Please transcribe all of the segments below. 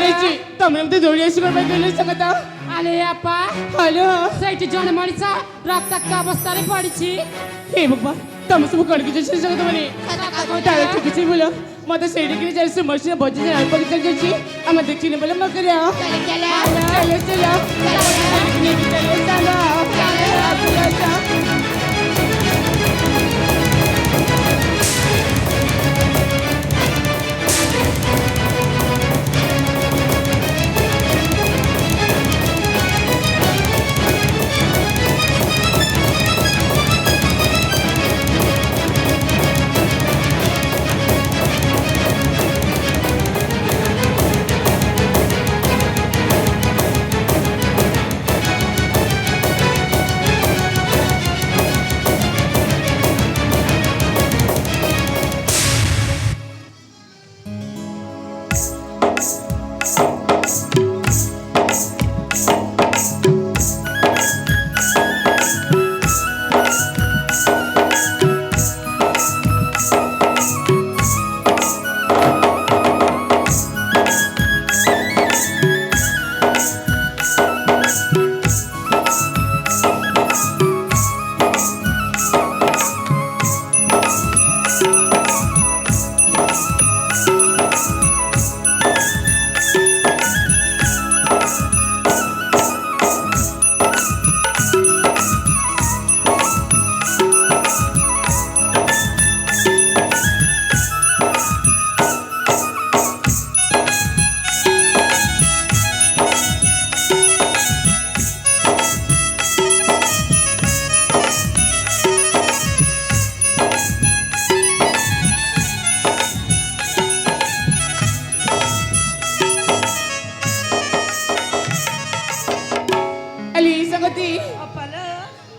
ହେଇଛି ତମେ ଏମିତି ଦୌଡ଼ି ଆସି କ'ଣ ପାଇଁ କହିଲେ ସଙ୍ଗତ? ଆଲେ ଆପା ହ୍ୟାଲୋ ସେଇଠି ଜଣେ ମଣିଷ ରକ୍ତାକ୍ତ ଅବସ୍ଥାରେ ପଡ଼ିଛି। ହେ ବାବା ତମେ ସବୁ କରିକି ଯାଉଛ ସଙ୍ଗତ ମାନେ ତାର ଠିକ ଅଛି ବୋଲ ମତେ ସେଇଠିକି ଯାଇ ସେ ମସିନା ବଜେଜ ଅଳ୍ପ ଚାଲି ଯାଉଛି ଆମେ ଦେଖିନି ବୋଲେ ମ କରିବା ଚାଲ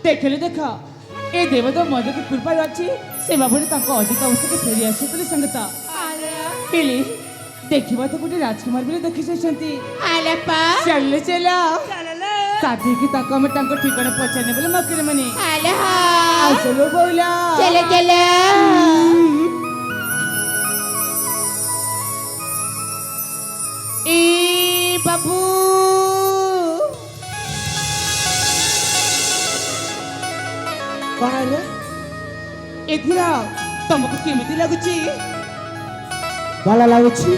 देखले देख ए देवता मध्य को कृपा अच्छी से बाबू अजित अवस्था को फेरी आसते संगता पिली देखा तो गोटे राजकुमार भी देखी चल चल साथी की ठिकाना पचारे बोले मकरे मनी चलो बोला ए बाबू कौन है एथिरा तुमको केमिति लागुची भल लागुची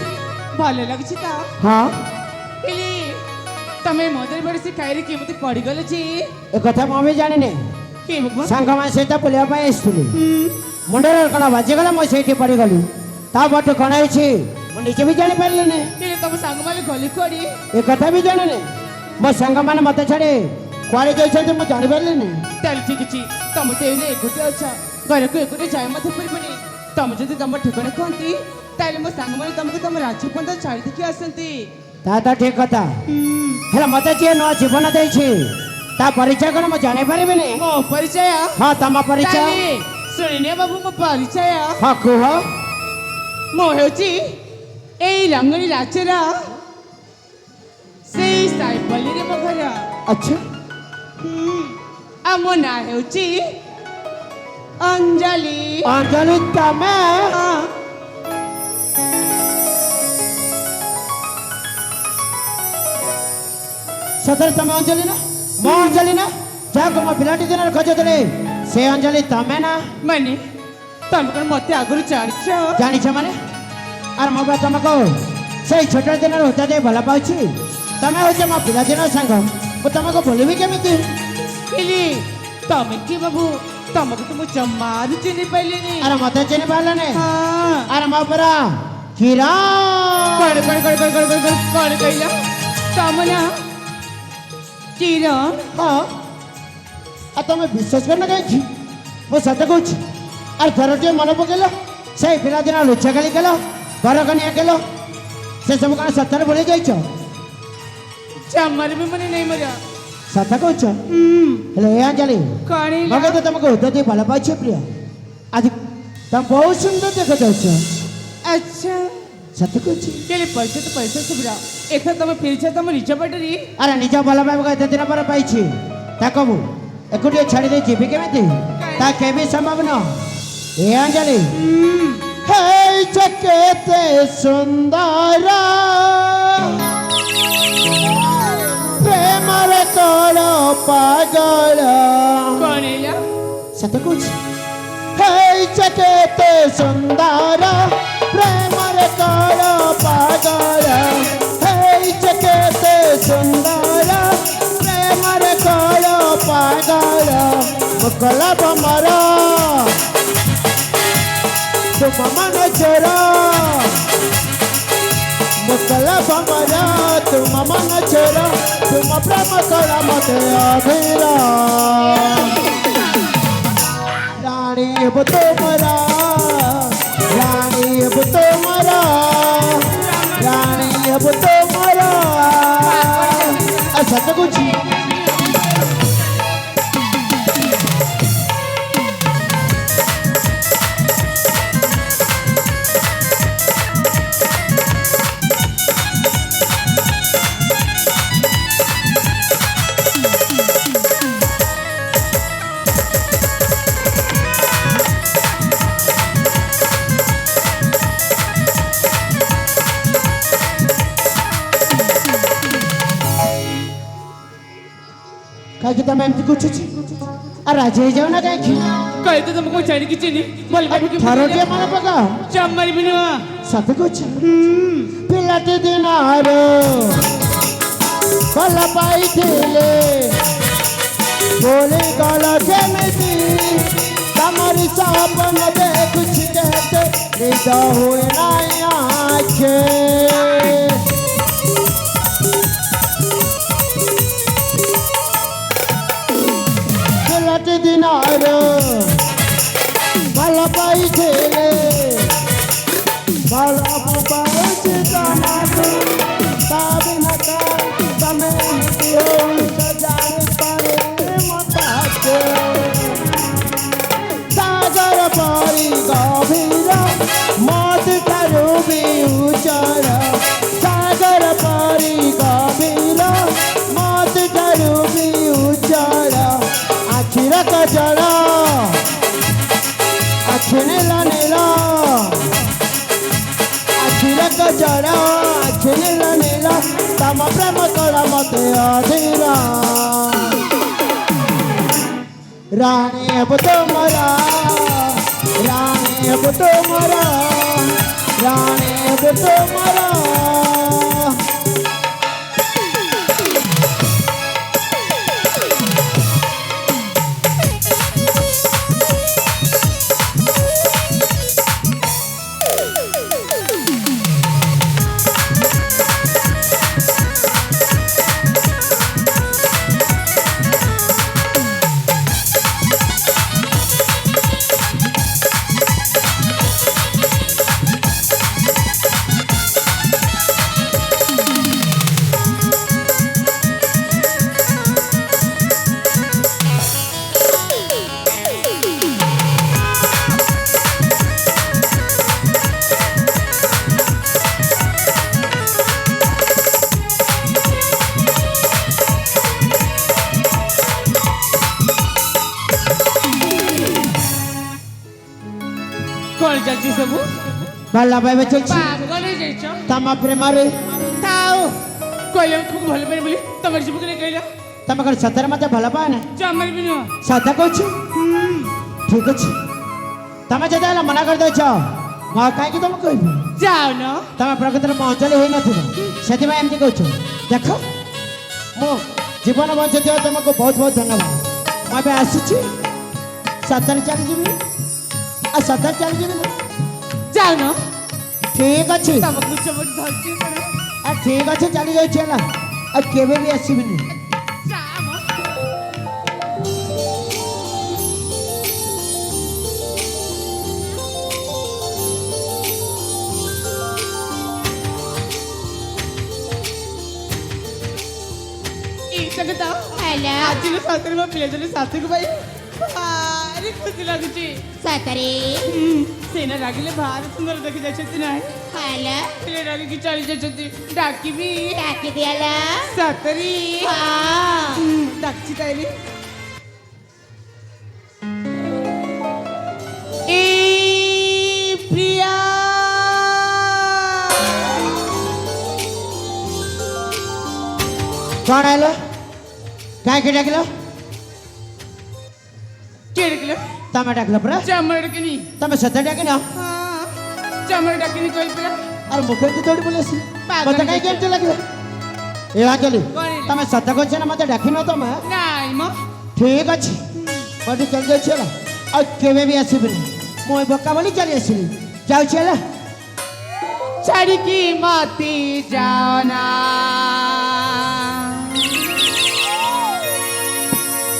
भल लागुची ता हां एली तमे मदर बड़ी से खाइरे केमिति पड़ी गले छी ए कथा मम्मी जाने ने के बाबा संग मा सेता पुलिया पाए आसुली मुंडर कणा बाजे गला म सेठी पड़ी गली ता बट कणा छी म नीचे भी जाने पारले ने के तुम संग माने गली कोडी ए कथा भी जाने ने म संग माने मते छड़े कुआरे जाइछन म जानि पारले ने चल ठीक छी तुम तो एने एकुटे अच्छा घर को एकुटे जाय मत पड़बनी तुम जदि तुम ठिकाना कहती ताले मो संग माने तुमको तुम राज्य पंत छाड़ी देखि आसंती ता ठीक कथा हेला मते जे न जीवन देइ छी ता परिचय कोन म जाने पारिबे ने मो परिचय हां तम परिचय सुनिने बाबू मो परिचय हां कुह मो हेउची एई रंगणी राचरा सेई साइपल्ली रे मो घर अच्छा आमो ना हेउची अंजलि अंजलि तमे सदर तमे अंजलि ना मो अंजलि ना जाको म पिलाटी दिन खोज देले से अंजलि तमे ना माने तुम कोन मते आगुरु जानि छ माने आर म बा तमको से छोट दिन होता दे भला पाउची तमे हो जे म पिला दिन संग ओ तमको बोलबी केमिति इली तमे की बाबू तमको तुम जम्मार चिनी पहले अरे मते चिनी पाले ने हां अरे म परा किरा कौन कहिला तमना किरण हां आ तमे विश्वास करना काई मो सत कहूँ आर थरटे मन पकेल से पिला दिन लुचा गाली कल घर कनिया कल से सब कौन सतर बोले जाइछ जम्मार भी मने नहीं मजा सत कहूँ हेले ए अंजलि मगे तो तुमको उदय भल पाछ प्रिय आज तुम बहुत सुंदर देख जाओ अच्छा सत कहूँ केले पैसा तो पैसा सुबरा एथा तुम फिर छ तुम निज पटरी अरे निज भल पाइब एत दिन पर पाइछि ताकबु एकुटिए छाड़ी दे जीवी केमिति ता केबी संभव न ए अंजलि हे चकेते सुंदर କଳ ପାଗଳ କଣ ହେଲା? ସତ କହୁଛି ହେଇଛ କେତେ ସୁନ୍ଦର ପ୍ରେମରେ କଳ ପାଗଳ ହେଇଛ କେତେ ସୁନ୍ଦର ପ୍ରେମରେ କଳ ପାଗଳ ମୁକଲା ବମର ତୁମ ମନ ଚୋର ମୁକଲା ବମର ତୁମ ମନ ଚୋର ତୁମ ପ୍ରେମ କଳା ମତେ ଅଧୀର ରାଣୀ ହେବ ତୁମର ରାଣୀ ହେବ ତୁମର ରାଣୀ ହେବ ତୁମର ସତ କହୁଛି କାହିଁକି ତମେ ଏମିତି କୁଛୁଛି ଆଉ ରାଜି ହେଇଯାଉ ନା କାହିଁକି କହି ତ ତମକୁ ଛାଡ଼ିକି ଚିନି ଭଲ ପାଇକି ଥରଟିଏ ମନେ ପକାଅ ଜମାରିବି ନୁହଁ ସତ କହୁଛି ପିଲାଟି ଦିନରୁ ଭଲ ପାଇଥିଲେ ଭୁଲି ଗଲ କେମିତି ତମରି ସପନ ଦେଖୁଛି କେତେ ନିଦ ହୁଏ ନାଇଁ ଆଖେ ପିଲାଟି ଦିନରୁ ଭଲ ପାଇଥିଲେ ଭଲ ପାଉଛି ତମକୁ ତା ବିନା ତମେ ହଉଛ ଜାଣିପାରେ ମତେ ସାଗର ପରି ଗଭୀର ମତେ ଠାରୁ ବି ଉଚ୍ଚର ସାଗର ପରି ଗଭୀର ମତେ ଠାରୁ ବି ଉଚ୍ଚର ଆଖିର କଜଳ ଆଖି ନୀଳ ନୀଳ ଆଖିର କଜଳ ଆଖି ନୀଳ ନୀଳ ତମ ପ୍ରେମ କଳା ମତେ ଅଧୀର ରାଣୀ ହେବ ତୁମର ରାଣୀ ହେବ ତୁମର ରାଣୀ ହେବ ତୁମର କଣ ଚାଲିଛି ସବୁ ଭଲ ପାଇବା ଚାଲିଛି ପାଗଳ ହେଇଯାଇଛ ତମ ପ୍ରେମରେ ଥାଉ କହିଲେ ତୁମକୁ ଭଲ ପାଇବ ବୋଲି ତମର ଯିବୁ କି କହିଲ ତମେ କଣ ସତରେ ମତେ ଭଲ ପାଅ ନା ଜମାରିବି ନୁହଁ ସତ କହୁଛି ଠିକ ଅଛି ତମେ ଯଦି ହେଲେ ମନା କରିଦେଇଛ ମୁଁ ଆଉ କାହିଁକି ତମକୁ କହିବି ଯାଉନ ତମେ ପ୍ରକୃତରେ ମୋ ଅଞ୍ଚଳି ହେଇନଥିବ ସେଥିପାଇଁ ଏମିତି କହୁଛୁ ଦେଖ ମୁଁ ଜୀବନ ବଞ୍ଚିଥିବା ତମକୁ ବହୁତ ବହୁତ ଧନ୍ୟବାଦ ମୁଁ ଏବେ ଆସୁଛି ସତରେ ଚାଲିଯିବି ଆଉ ସତରେ ଚାଲିଯିବି ନା ଯାଉନ ଠିକ ଅଛି ତମକୁ ସବୁ ଧରିଛି ଆଉ ଠିକ ଅଛି ଚାଲି ଯାଉଛି ହେଲା ଆଉ କେବେ ବି ଆସିବିନି ଆଜି ସତରେ ମୋ ପିଲା ଜଣେ ଶାଶୁକୁ ପାଇ ଭାରି ଖୁସି ଲାଗୁଛି ସତରେ ସେନା ରାଗିଲେ ଭାରି ସୁନ୍ଦର ଦେଖି ଯାଇଛନ୍ତି ନାହିଁ ହେଲା ପିଲେ ରାଗିକି ଚାଲି ଯାଇଛନ୍ତି ଡାକିବି ଡାକି ଦିଆଲା ସତରୀ ହଁ ଡାକିଛି ତାଇଲି ପ୍ରିୟା କଣ ହେଲା କାହିଁକି ଡାକିଲ କିଏ ଡାକିଲା ତମେ ଡାକିଲ ପରା ଚମର ଡାକିନି ତମେ ସତ ଡାକିନ ଚମର ଡାକିନି କହିଲି ପରା ଆରେ ମୁଁ କେମିତି ଦୌଡ଼ି ପଳେଇ ଆସିଲି ପାଗଳ ମତେ କାହିଁକି ହେଇଛ। ଏମିତି ଲାଗିଲା ଏ ଆଜଲି କଣ? ତମେ ସତ କହୁଛ ନା ମତେ ଡାକିନ ତମେ ନାଇଁ ମ ଠିକ ଅଛି କୋଉଠି ଚାଲି ଯାଉଛି ହେଲା ଆଉ କେବେ ବି ଆସିବିନି ମୁଁ ଏ ବୋକା ବୋଲି ଚାଲି ଆସିଲି ଯାଉଛି ହେଲା ଛାଡ଼ିକି ମତେ ଯାଅନା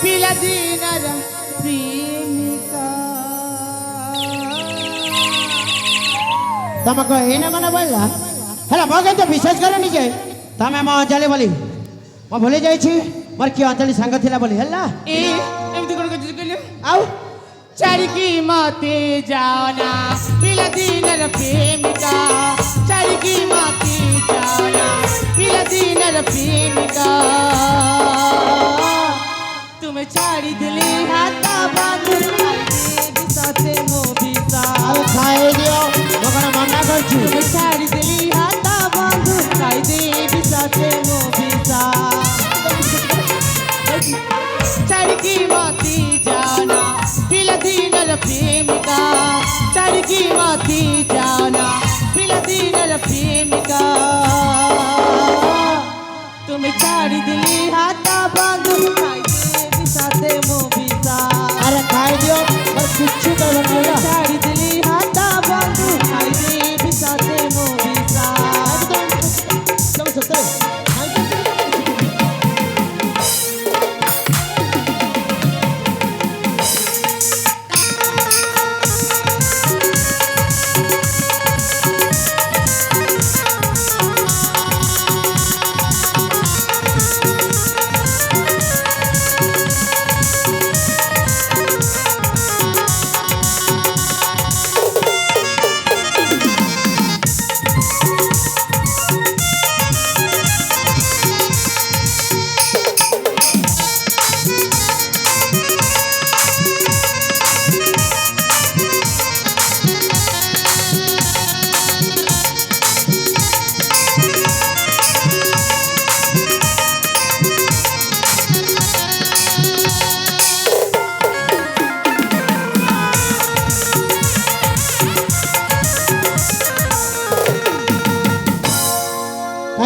ପିଲାଦିନର ପ୍ରେମିକା ତମକୁ ଏଇନା ମନେ ପଡ଼ିଲା ହେଲା ମୋ କିନ୍ତୁ ବିଶ୍ୱାସ କରନି ଯେ ତମେ ମୋ ଅଞ୍ଜଳି ବୋଲି ମୁଁ ଭୁଲି ଯାଇଛି ମୋର କିଏ ଅଞ୍ଜଳି ସାଙ୍ଗ ଥିଲା ବୋଲି ହେଲା ଏ ଏମିତି କଣ କରୁଛୁ କହିଲୁ ଆଉ ଛାଡ଼ିକି ମତେ ଯାଅନା ପିଲାଦିନର ପ୍ରେମିକା ଛାଡ଼ିକି ମତେ ଯାଅନା ପିଲାଦିନର ପ୍ରେମିକା ତୁମେ ଛାଡ଼ିଦେଲେ ହାତ ବାନ୍ଧି ସାଥେ ମୋ ବିଷା ଆଉ ଖାଇଦିଅ ମୁଁ କଣ ମନା କରୁଛି ତୁମେ ଛାଡ଼ିଦେଲି ହାତ ବାନ୍ଧୁ ଖାଇଦେବି ସାଥେ ମୋ ବିଷା ଛାଡ଼ିକି ମତେ ଯାଅନା ପିଲାଦିନର ପ୍ରେମିକା ଛାଡ଼ିକି ମତେ ଯାଅନା ପିଲାଦିନର ପ୍ରେମିକା ତୁମେ ଛାଡ଼ିଦେଲି ହାତ ବାନ୍ଧୁ ଖାଇଦେବି ସାଥେ ମୋ ବିଷା ଆରେ ଖାଇଦିଅ ମୋର କିଛି କହିବନି ହେଲା ଛାଡ଼ିଦେଲି ହାତ ବାନ୍ଧୁ ଖାଇଦେବି ସାଥେ ମୋ ବିଷା ତମେ ସତରେ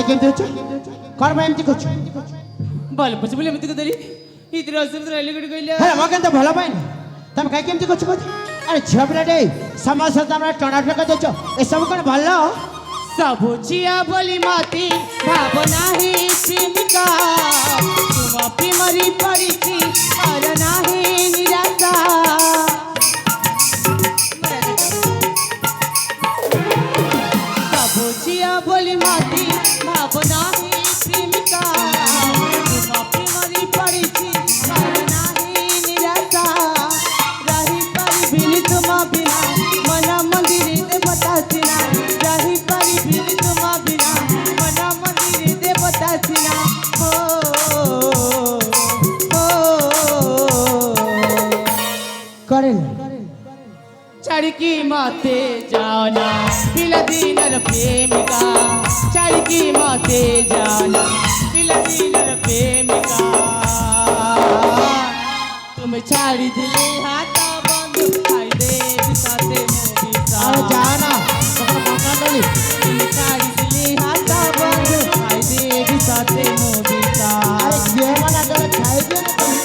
କେମିତି ଅଛ କଣ ପାଇଁ ଏମିତି କରୁଛ ଭଲ ପଛେ ବୋଲି ଏମିତି କରିଦେଲି ଇତିରେ ଅସୁବିଧା ରହିଲେ ଗୋଟେ କହିଲେ ହେ ମୋ କିନ୍ତୁ ଭଲ ପାଇନି ତମେ କାହିଁକି ଏମିତି କରୁଛ କହୁଛ ଆରେ ଝିଅ ପିଲାଟେ ସମସ୍ତେ ତମେ ଟଣାଟକା ଦେଉଛ ଏସବୁ କଣ ଭଲ ସବୁ ଝିଅ ବୋଲି ମତେ ଭାବନା ପ୍ରେମିକା ତୁମ ପ୍ରେମରେ ପଡ଼ିଛି ମୋର ନାହିଁ ନିରାଶା ସବୁ ଝିଅ ବୋଲି ମତେ ଭାବନା ପ୍ରେମିକା ତୁମ ପ୍ରେମରେ ପଡ଼ିଛି ମୋର ନାହିଁ ନିରାଶା ରହିପାରିବିନି ତୁମ ବିନା ମନ ମନ୍ଦିରେ ଦେବତା ସିନା ରହିପାରିବିନି ତୁମ ବିନା ମନ ମନ୍ଦିରେ ଦେବତା ସିନା କରେ ଛାଡ଼ିକି ମତେ ଯାଅନା ପିଲାଦିନର ପ୍ରେମିକା ଛାଡ଼ିକି ମତେ ଯାଅନା ପିଲାଦିନର ପ୍ରେମିକା ତୁମେ ଛାଡ଼ିଦେଲେ ହାତ ବନ୍ଧୁ ଖାଇଦେବି ସାଥେ ମୋ ବିଷା ଆଉ ଯାଅ ନା ତମର ମନା କଲି ତୁମେ ଛାଡ଼ିଦେଲେ ହାତ ବନ୍ଧୁ ଖାଇଦେବି ସାଥେ ମୋ ବିଷା ଆରେ ଝିଅ ମାନେ ଆଗରେ ଖାଇଦିଅ ନା ତମେ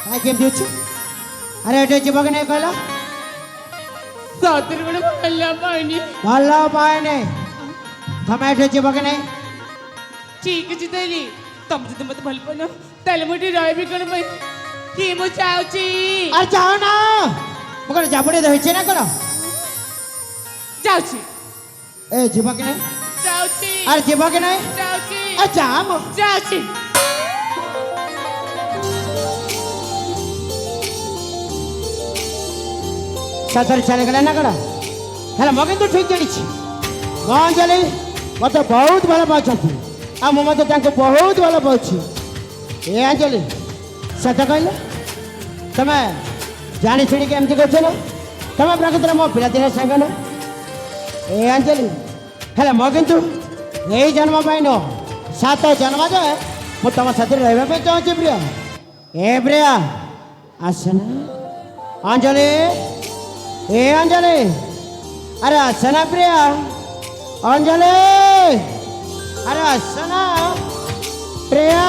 କାଇଁ କେମିତି ଅଛୁ? ଆରେ ଏଠି ଯିବ କି ନାହିଁ କହିଲ? ସତରେ ଗୋଟେ ଭଲ ପାଇନି। ଭଲ ପାଏନି। ତମେ ଏଠି ଯିବ କି ନାହିଁ? ଠିକ ଅଛି ତାହେଲେ ତମେ ଯଦି ମତେ ଭଲ ପାଉନ ତାହେଲେ ମୁଁ ଏଠି ରହିବି କଣ ପାଇଁ? କି ମୁଁ ଚାହୁଁଛି ଆରେ ଯାଅ ନା, ମୁଁ କଣ ଜାବୁଡି ଧରିଛି ନା କଣ? ଯାଉଛି ଏ ଯିବ କି ନାହିଁ? ଯାଉଛି ଆରେ ଯିବ କି ନାହିଁ? ଯାଉଛି ଏ ଯା ମ। ଯାଉଛି। ସତରେ ଚାଲିଗଲା ନା କଣ? ହେଲେ ମୁଁ କିନ୍ତୁ ଠିକ ଜାଣିଛି ଅଞ୍ଜଳି ମତେ ବହୁତ ଭଲ ପାଉଛନ୍ତି ଆଉ ମୁଁ ମଧ୍ୟ ତାଙ୍କୁ ବହୁତ ଭଲ ପାଉଛି। ଏ ଅଞ୍ଜଳି ସତ କହିଲ, ତମେ ଜାଣି ଶୁଣିକି ଏମିତି କରୁଛ ନା? ତମେ ପ୍ରକୃତରେ ମୋ ପିଲାଦିନ ସାଙ୍ଗ ନା? ଏ ଅଞ୍ଜଳି ହେଲେ ମୁଁ କିନ୍ତୁ ଏଇ ଜନ୍ମ ପାଇଁ ନୁହଁ, 7 ଜନ୍ମ ଯାଏ ମୁଁ ତମ ସାଥିରେ ରହିବା ପାଇଁ ଚାହୁଁଛି ପ୍ରିୟା। ଏ ପ୍ରିୟା ଆସ ନା ଅଞ୍ଜଳି। ए अंजलि, अरे असना प्रिया, अंजलि, अरे असना प्रिया,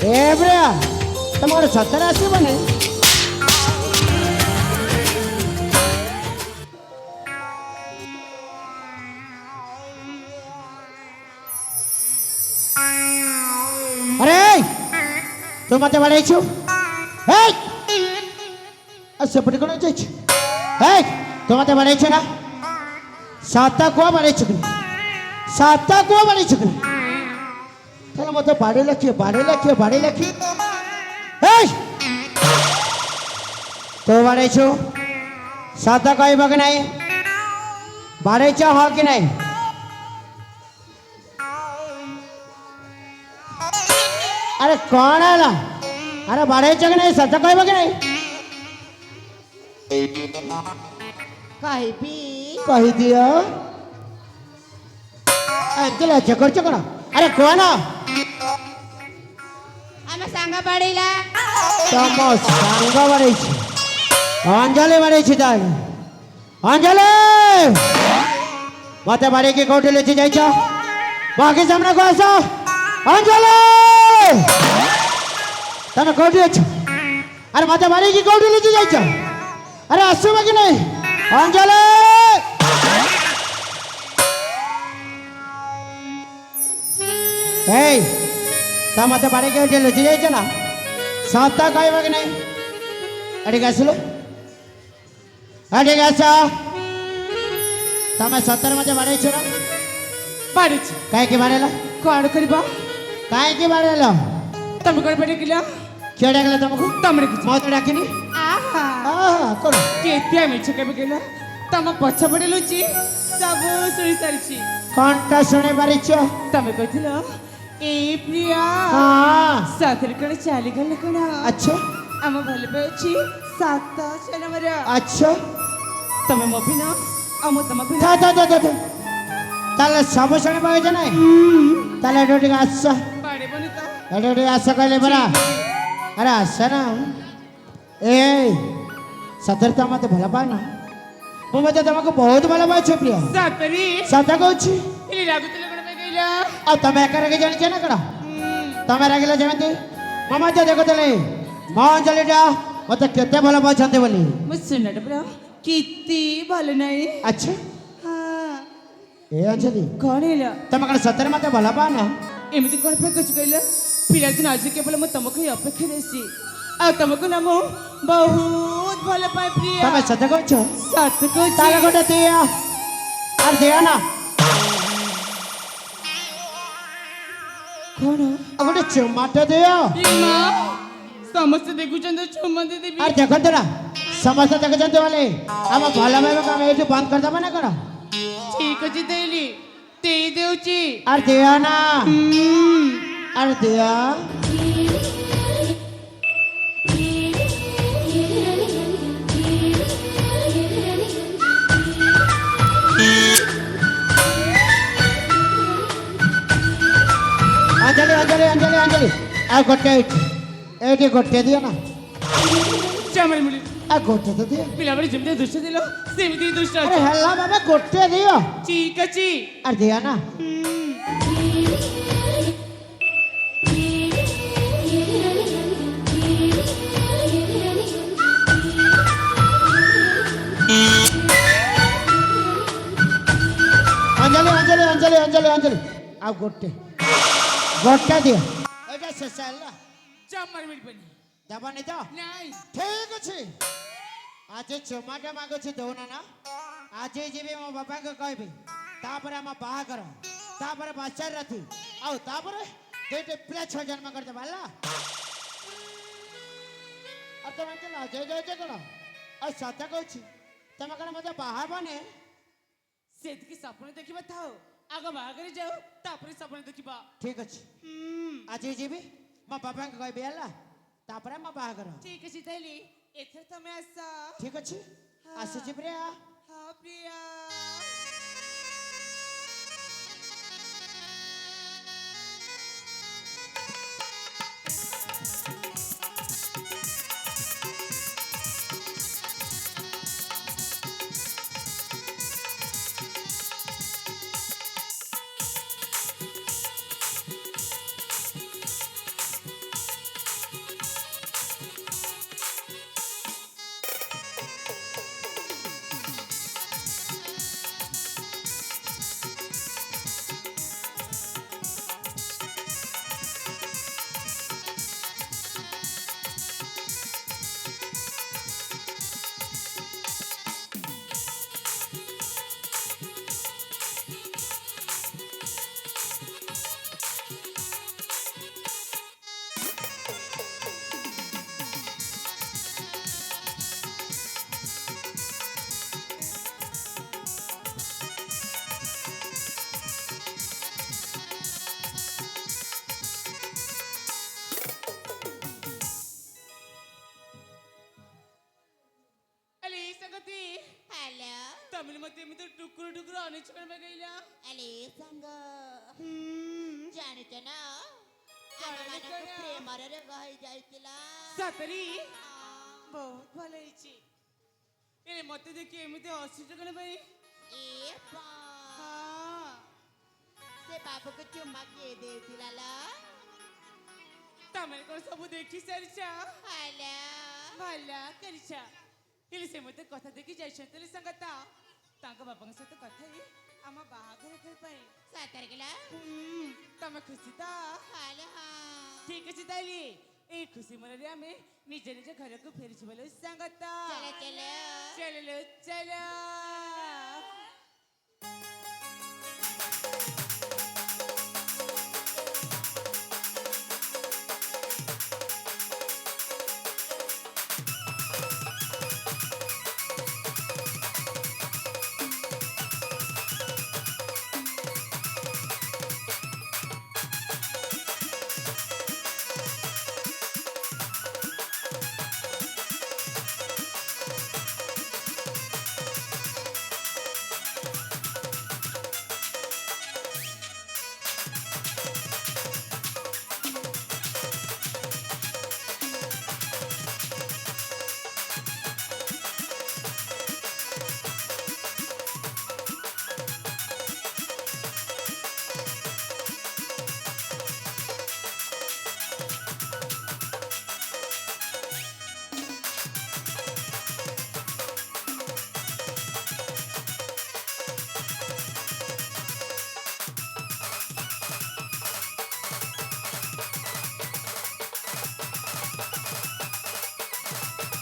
ए प्रिया, तुम्हारे 70-80 बने। अरे तू मत बड़े छु, सेपटे कौन जाइए? तुम्हें बड़े ना 7 कुआ बड़े चुकनी 7 कुआ बड़े चुकनी चलो मत बाड़े लखिए तो बड़े छु 7 कहब कि नहीं? बाड़े च हो कि नहीं? अरे कौन है? अरे बाड़े च कि नहीं? 7 कहब कि नहीं? कही दियो चकर चकर। अरे कौन आम सांग पड़ेला तम सांग बड़े अंजलि बड़े अंजलि मत बाड़ी की कौटी लुचि जाइछ बाकी सामने को आस। अंजलि तमे कौटी अच्छ? अरे मत बाड़ी की कौटी लुचि जाइछ? अरे आसब कि नहीं? अंजलि तुम मत बाड़ी के लुचि जाइछ ना 7 कहब कि नहीं? एटिक आसलु एटिक आस। तुम सतर मत बाड़े ना? बाड़ी कहीं बाड़ेल? कौन करवा कहीं बाड़ेल? तुम कौन पड़े किला क्यों डाकला तुमको? तुम मैं तो डाकिनी। कौन केतिया मिछ केबे केला तम पछ पड़े लुची सब सुनी सारिछी। कौनटा सुने पारिछ? तमे कहिला ए प्रिया हाँ साथर कण चाली गल कण अच्छा हम भल पेछि 7 जनवर। अच्छा तमे मो बिना हम तम बिना था ताले सब सुने पाइछ नै? ताले एडोटी आस बाड़े बनी तो एडोटी आस कहले बरा। अरे आस ना ए सतर तो मत भल पाए ना मु मत तुमको बहुत भल पाइछ प्रिया। सातरी सत कहूछि इली लागुतले कण पे गइला आ तमे एकर के जानि छ ना कण तमे रागिला जेमति मु मत देखतले मां अंजलिटा मत केते भल पाछन्ते बोली मु सुनड ब्रा किती भल नाही। अच्छा हां ए अंजलि कोण हेला तमे कण सतर मत भल पा ना एमिति कोण पे कुछ कइला पिला दिन आज केवल मु तमको अपेक्षा देसी आ तमको ना मु बहुत भल पाए प्रिया। तमे सत कहूछ? सत को ताला गोटे दिया अरे दिया ना कोण गोटे चुमाटे दिया। इमा समस्त देखुचंद चुमा दे देबी। अरे देखते ना समस्त देखते वाले हम भल भाव काम ये बंद कर दबा ना कण ठीक अछि देली ते देउची। अरे दिया ना अरे दिया अंजलि अंजलि अंजलि अंजलि आ गोटे एटी गोटे दियो ना चमल मुली आ गोटे तो दियो। पिला बड़ी जिमते दुष्ट दिलो सेमिति दुष्ट अरे अछि। हल्ला बाबा गोटे दियो ठीक अछि अरे दिया ना ଅଞ୍ଜଳି ଅଞ୍ଜଳି ଆଉ ଗୋଟେ ଦିଅ ଏଇଟା ଶେଷ ହେଲା ଜମାରୁ ମିଳିବନି ଦେବନି ତ ନାଇଁ ଠିକ ଅଛି ଆଜି ଚୁମାଟା ମାଗୁଛି ଦଉନ ନା ଆଜି ଯିବି ମୋ ବାପାଙ୍କୁ କହିବି ତାପରେ ଆମ ବାହାଘର ତାପରେ ବାଚାର ରାତି ଆଉ ତାପରେ ଦୁଇଟି ପିଲା ଛୁଆ ଜନ୍ମ କରିଦେବା ହେଲା ଆଉ ତମେ ଏମିତି ଲଜେଇ ଯାଉଛ କଣ ଆଉ ସତ କହୁଛି ତମେ କଣ ମତେ ବାହା ହେବନି ସେତିକି ସ୍ୱପ୍ନ ଦେଖିବା ଥାଉ ଆଗ ବାହାଘର ଯାଉ ତାପରେ ସ୍ୱପ୍ନ ଦେଖିବା ଠିକ ଅଛି ଆଜି ଯିବି ମୋ ବାପାଙ୍କୁ କହିବି ହେଲା ତାପରେ ମୋ ବାହାଘର ଠିକ ଅଛି ତାହେଲେ ଏଥର ତମେ ଆସ ଠିକ ଅଛି ଆସୁଛି ପ୍ରିୟା ହଁ ପ୍ରିୟା ତମେ ମତେ ଏମିତି ଟୁକୁରୁ ଟୁକୁରୁ ଅନେଇଛ କଣ କହିଲା ଆଲେ ସାଙ୍ଗ ଜାଣିଛ ନା ଆମମାନଙ୍କ ପ୍ରେମରେ ରୋଗ ହେଇଯାଇଥିଲା ସତରୀ ବହୁତ ଭଲ ହେଇଛି ଏ ମତେ ଦେଖି ଏମିତି ହସୁଛ କଣ ପାଇଁ ଏ ସେ ବାବୁକୁ ଚୁମା କିଏ ଦେଇଥିଲା ଲା ତମେ କଣ ସବୁ ଦେଖି ସାରିଛ ହାଲା ଭଲ କରିଛ ହେଲେ ସେ ମତେ କଥା ଦେଖି ଯାଇଛନ୍ତି ସଙ୍ଗତ ତାଙ୍କ ବାପାଙ୍କ ସହିତ କଥା ହେଇ ଆମ ବାହାଘର କରିବା ପାଇଁ ସତରେ କିଲା ତମେ ଖୁସି ତ ହାଲା ଠିକ ଅଛି ତାହେଲେ এই খুশি মনে আমি নিজ নিজ ঘরକୁ ফেরিছি বলে সঙ্গত চলো চলো চলো চলো